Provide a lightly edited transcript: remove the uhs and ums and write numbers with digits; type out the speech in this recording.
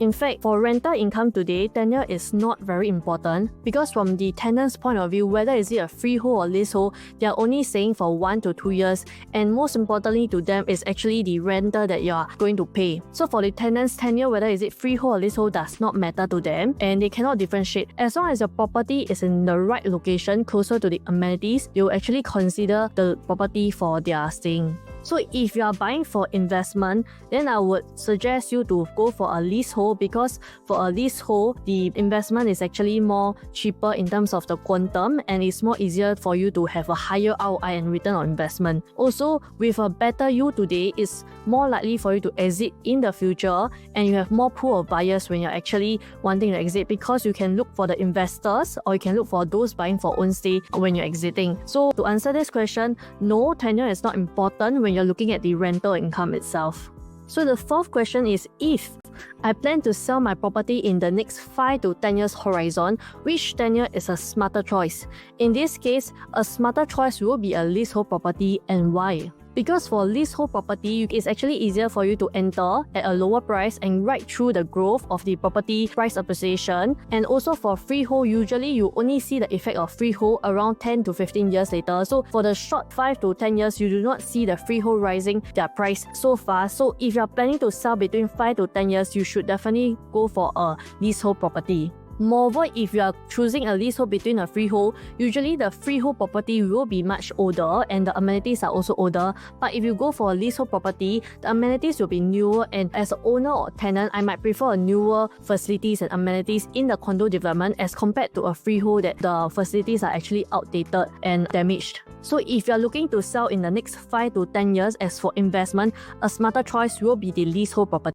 In fact, for rental income today, tenure is not very important because from the tenant's point of view, whether is it a freehold or leasehold, they are only staying for 1 to 2 years, and most importantly to them is actually the rental that you are going to pay. So for the tenant's tenure, whether is it freehold or leasehold does not matter to them, and they cannot differentiate. As long as your property is in the right location, closer to the amenities, they will actually consider the property for their staying. So if you are buying for investment, then I would suggest you to go for a leasehold, because for a leasehold, the investment is actually more cheaper in terms of the quantum, and it's more easier for you to have a higher ROI and return on investment. Also, with a better yield today, it's more likely for you to exit in the future, and you have more pool of buyers when you're actually wanting to exit, because you can look for the investors or you can look for those buying for own stay when you're exiting. So to answer this question, no, tenure is not important when you're looking at the rental income itself. So the fourth question is, if I plan to sell my property in the next 5 to 10 years horizon, which tenure is a smarter choice? In this case, a smarter choice will be a leasehold property, and why? Because for leasehold property, it's actually easier for you to enter at a lower price and ride through the growth of the property price appreciation. And also for freehold, usually you only see the effect of freehold around 10 to 15 years later. So for the short 5 to 10 years, you do not see the freehold rising their price so fast. So if you're planning to sell between 5 to 10 years, you should definitely go for a leasehold property. Moreover, if you are choosing a leasehold between a freehold, usually the freehold property will be much older and the amenities are also older. But if you go for a leasehold property, the amenities will be newer, and as an owner or tenant, I might prefer a newer facilities and amenities in the condo development as compared to a freehold that the facilities are actually outdated and damaged. So if you are looking to sell in the next 5 to 10 years as for investment, a smarter choice will be the leasehold property.